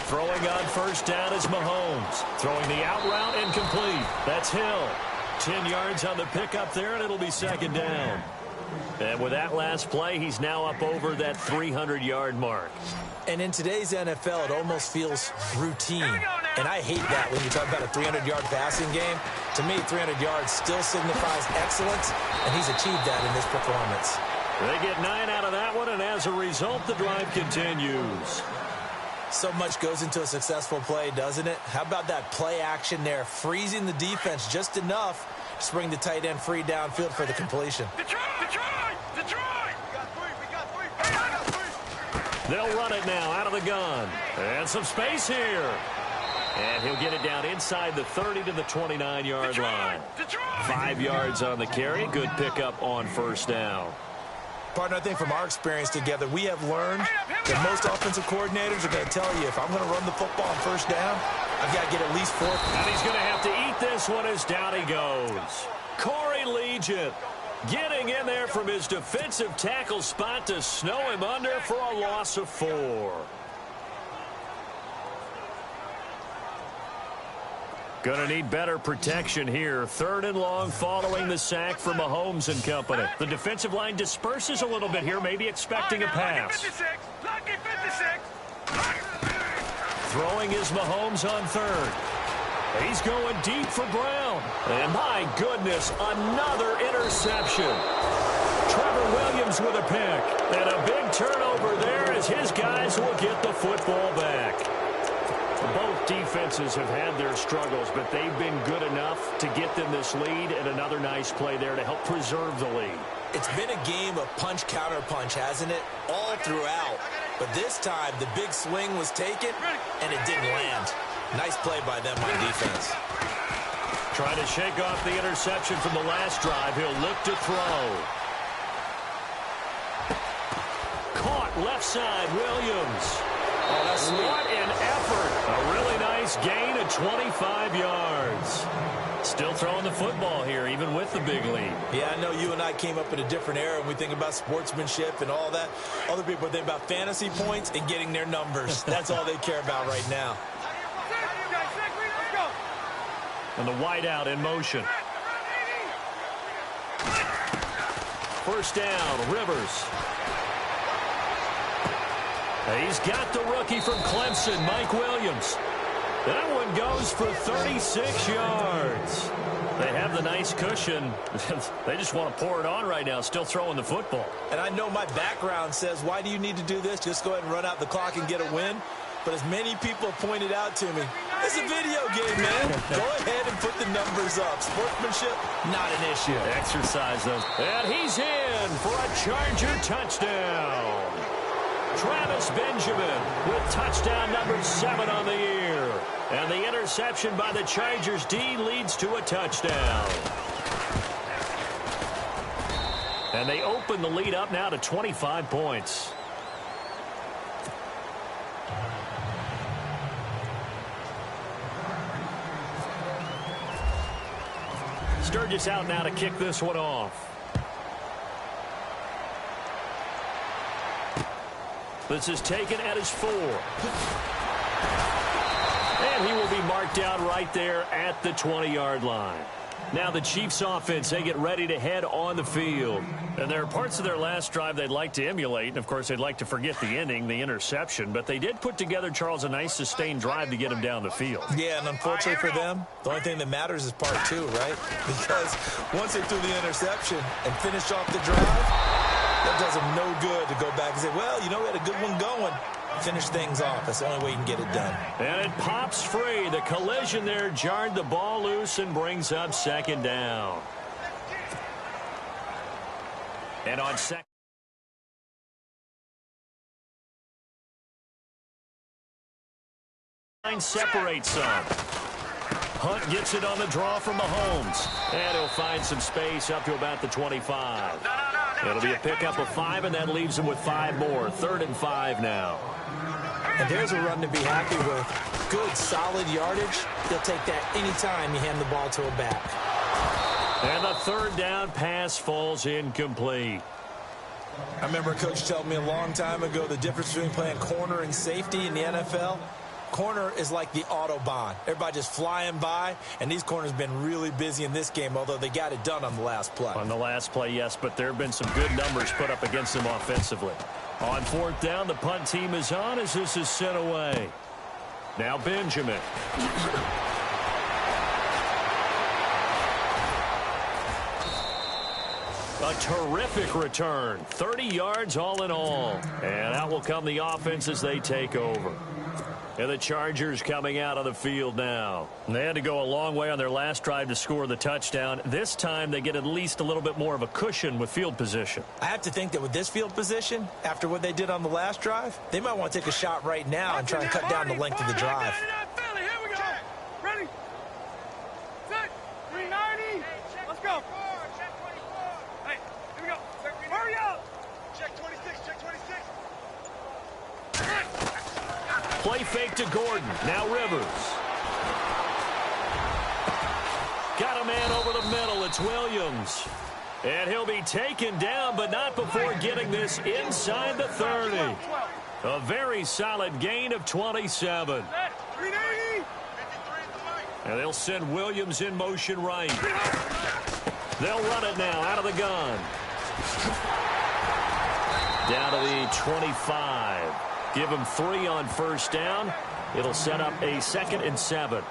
Throwing on first down is Mahomes. Throwing the out route incomplete. That's Hill. 10 yards on the pickup there, and it'll be second down. And with that last play, he's now up over that 300-yard mark. And in today's NFL, it almost feels routine. And I hate that when you talk about a 300-yard passing game. To me, 300 yards still signifies excellence, and he's achieved that in this performance. They get 9 out of that one, and as a result, the drive continues. So much goes into a successful play, doesn't it? How about that play action there, freezing the defense just enough to bring the tight end free downfield for the completion. They'll run it now out of the gun. And some space here. And he'll get it down inside the 30 to the 29-yard line. 5 yards on the carry. Good pickup on first down. Partner, I think from our experience together, we have learned that most offensive coordinators are going to tell you, if I'm going to run the football on first down, I've got to get at least 4. And he's going to have to eat this one as down he goes. Corey Legion getting in there from his defensive tackle spot to snow him under for a loss of 4. Going to need better protection here. 3rd and long following the sack from Mahomes and company. The defensive line disperses a little bit here, maybe expecting a pass. Lucky 56. Throwing is Mahomes on 3rd. He's going deep for Brown. And my goodness, another interception. Trevor Williams with a pick. And a big turnover there as his guys will get the football back. Both defenses have had their struggles, but they've been good enough to get them this lead, and another nice play there to help preserve the lead. It's been a game of punch-counter-punch, hasn't it? All throughout. But this time, the big swing was taken, and it didn't land. Nice play by them on defense. Trying to shake off the interception from the last drive. He'll look to throw. Caught left side, Williams. Oh, that's sweet. What an effort. A really nice gain of 25 yards. Still throwing the football here, even with the big lead. Yeah, I know you and I came up in a different era, and we think about sportsmanship and all that. Other people think about fantasy points and getting their numbers. That's all they care about right now. And the wideout in motion. First down, Rivers. He's got the rookie from Clemson, Mike Williams. That one goes for 36 yards. They have the nice cushion. They just want to pour it on right now, still throwing the football. And I know my background says, why do you need to do this? Just go ahead and run out the clock and get a win. But as many people pointed out to me, it's a video game, man. Go ahead and put the numbers up. Sportsmanship, not an issue. Exercise those. And he's in for a Charger touchdown. Travis Benjamin with touchdown number 7 on the year. And the interception by the Chargers D leads to a touchdown. And they open the lead up now to 25 points. Sturgis out now to kick this one off. This is taken at his 4. And he will be marked down right there at the 20-yard line. Now the Chiefs offense, they get ready to head on the field. And there are parts of their last drive they'd like to emulate. And, of course, they'd like to forget the ending, the interception. But they did put together, Charles, a nice sustained drive to get him down the field. Yeah, and unfortunately for them, the only thing that matters is part 2, right? Because once they threw the interception and finished off the drive, that does them no good to go back and say, well, you know, we had a good one going. Finish things off. That's the only way you can get it done. And it pops free. The collision there jarred the ball loose and brings up second down. And on second. Line separates some. Hunt gets it on the draw from Mahomes. And he'll find some space up to about the 25. It'll be a pickup of 5, and that leaves him with 5 more. 3rd and 5 now. And there's a run to be happy with. Good, solid yardage. They'll take that anytime you hand the ball to a back. And the 3rd down pass falls incomplete. I remember a coach telling me a long time ago the difference between playing corner and safety in the NFL. Corner is like the Autobahn. Everybody just flying by, and these corners have been really busy in this game, although they got it done on the last play. On the last play, yes, but there have been some good numbers put up against them offensively. On 4th down, the punt team is on as this is sent away. Now Benjamin. A terrific return. 30 yards all in all. And out will come the offense as they take over. And the Chargers coming out on the field now. They had to go a long way on their last drive to score the touchdown. This time they get at least a little bit more of a cushion with field position. I have to think that with this field position, after what they did on the last drive, they might want to take a shot right now and try and cut down the length of the drive. Here we go. Ready? Set. 390. Let's go. Hey, here we go. Hurry up. Check 26. Check 26. Play fake to Gordon. Now Rivers. Got a man over the middle. It's Williams. And he'll be taken down, but not before getting this inside the 30. A very solid gain of 27. And they'll send Williams in motion right. They'll run it now out of the gun. Down to the 25. Give him 3 on first down. It'll set up a 2nd and 7.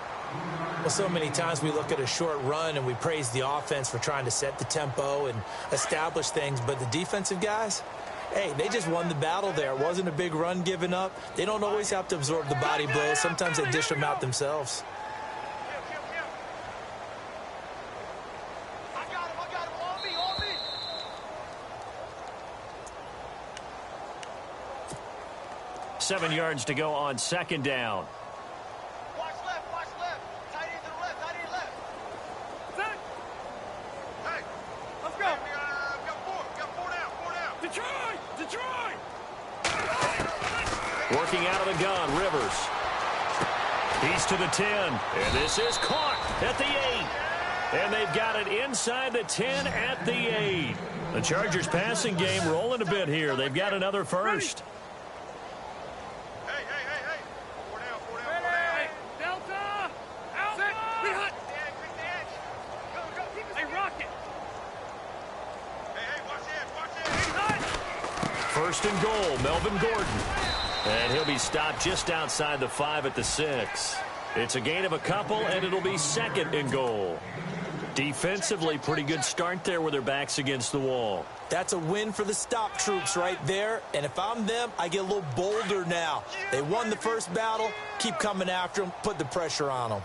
Well, so many times we look at a short run and we praise the offense for trying to set the tempo and establish things. But the defensive guys, hey, they just won the battle there. It wasn't a big run given up. They don't always have to absorb the body blows. Sometimes they dish them out themselves. Seven yards to go on 2nd down. Watch left, watch left. Tight end to the left, tight end left. Detroit! Detroit! Working out of the gun, Rivers. He's to the 10, and this is caught at the 8. And they've got it inside the 10 at the 8. The Chargers passing game rolling a bit here. They've got another first. Hey. 4 down. Hey, Delta! Alpha! We hot! Go. Hey, Rocket! Hey, watch it! Hey, hot! First and goal, Melvin Gordon. And he'll be stopped just outside the 5 at the 6. It's a gain of a couple, and it'll be second and goal. Defensively, pretty good start there with their backs against the wall. That's a win for the stop troops right there. And if I'm them, I get a little bolder now. They won the first battle. Keep coming after them. Put the pressure on them.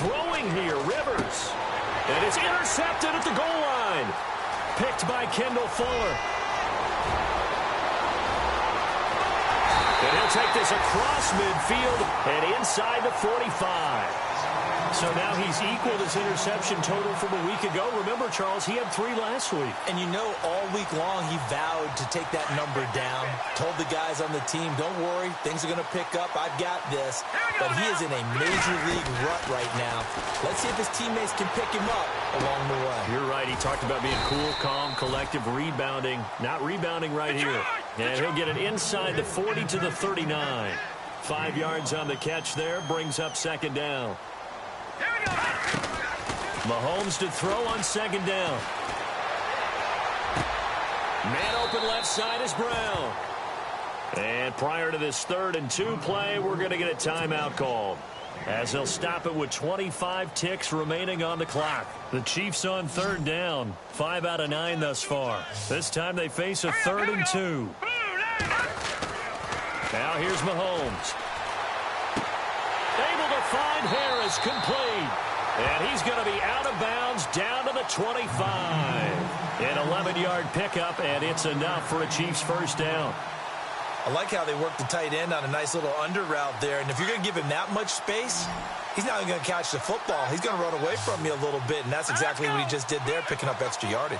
Throwing here, Rivers. And it's intercepted at the goal line. Picked by Kendall Fuller. And he'll take this across midfield and inside the 45. So now he's equaled his interception total from a week ago. Remember, Charles, he had 3 last week. And you know, all week long, he vowed to take that number down. Told the guys on the team, don't worry, things are going to pick up. I've got this. But he is in a major league rut right now. Let's see if his teammates can pick him up along the way. You're right. He talked about being cool, calm, collective, rebounding. Not rebounding right here. And he'll get it inside the 40 to the 39. 5 yards on the catch there. Brings up second down. Mahomes to throw on second down. Man open left side is Brown. And prior to this 3rd and 2 play, we're going to get a timeout called, as they'll stop it with 25 ticks remaining on the clock. The Chiefs on 3rd down. 5 out of 9 thus far. This time they face a 3rd and 2. Now here's Mahomes. Able to find Harris, complete. And he's going to be out of bounds down to the 25. An 11-yard pickup, and it's enough for a Chiefs first down. I like how they work the tight end on a nice little under route there. And if you're going to give him that much space, he's not even going to catch the football. He's going to run away from you a little bit, and that's exactly what he just did there, picking up extra yardage.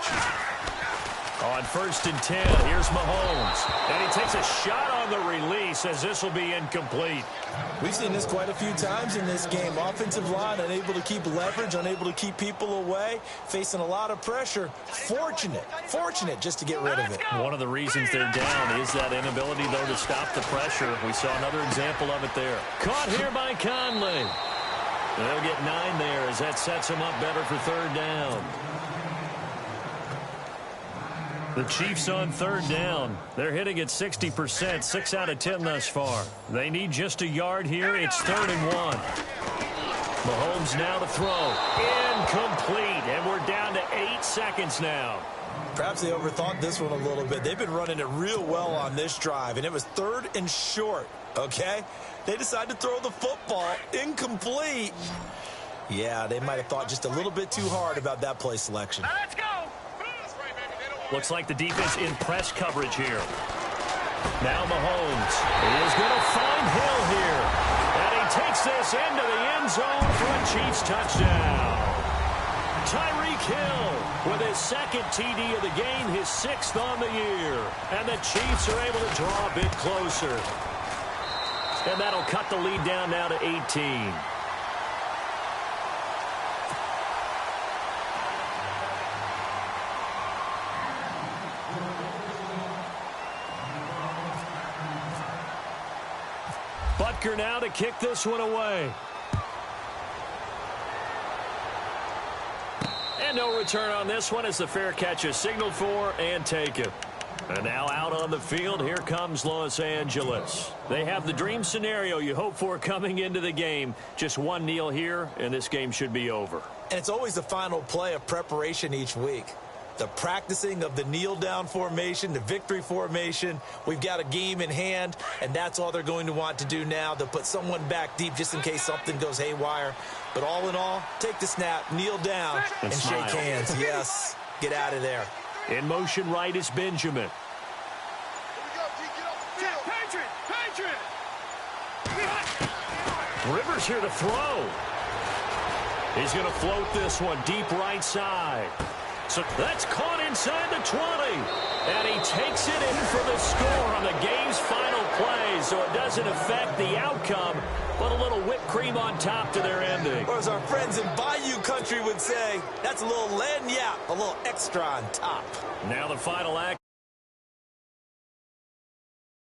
On 1st and 10, here's Mahomes. And he takes a shot on the release, as this will be incomplete. We've seen this quite a few times in this game. Offensive line unable to keep leverage, unable to keep people away, facing a lot of pressure. Fortunate just to get rid of it. One of the reasons they're down is that inability, though, to stop the pressure. We saw another example of it there. Caught here by Conley. They'll get 9 there, as that sets them up better for 3rd down. The Chiefs on 3rd down. They're hitting at 60%, 6 out of 10 thus far. They need just a yard here. It's 3rd and 1. Mahomes now to throw. Incomplete, and we're down to 8 seconds now. Perhaps they overthought this one a little bit. They've been running it real well on this drive, and it was 3rd and short, okay? They decided to throw the football. Incomplete. Yeah, they might have thought just a little bit too hard about that play selection. Let's go! Looks like the defense in press coverage here. Now Mahomes is going to find Hill here. And he takes this into the end zone for a Chiefs touchdown. Tyreek Hill with his 2nd TD of the game, his 6th on the year. And the Chiefs are able to draw a bit closer. And that'll cut the lead down now to 18. Butker now to kick this one away. And no return on this one as the fair catch is signaled for and taken. And now out on the field, here comes Los Angeles. They have the dream scenario you hope for coming into the game. Just one kneel here, and this game should be over. And it's always the final play of preparation each week. The practicing of the kneel-down formation, the victory formation. We've got a game in hand, and that's all they're going to want to do now. They'll put someone back deep just in case something goes haywire. But all in all, take the snap, kneel down, and smile. shake hands. Yes. Get out of there. In motion right is Benjamin. Patriot! Rivers here to throw. He's going to float this one deep right side. So that's caught inside the 20. And he takes it in for the score on the game's final play. So it doesn't affect the outcome, but a little whipped cream on top to their ending. Or as our friends in Bayou Country would say, that's a little lagniappe, a little extra on top. Now the final act.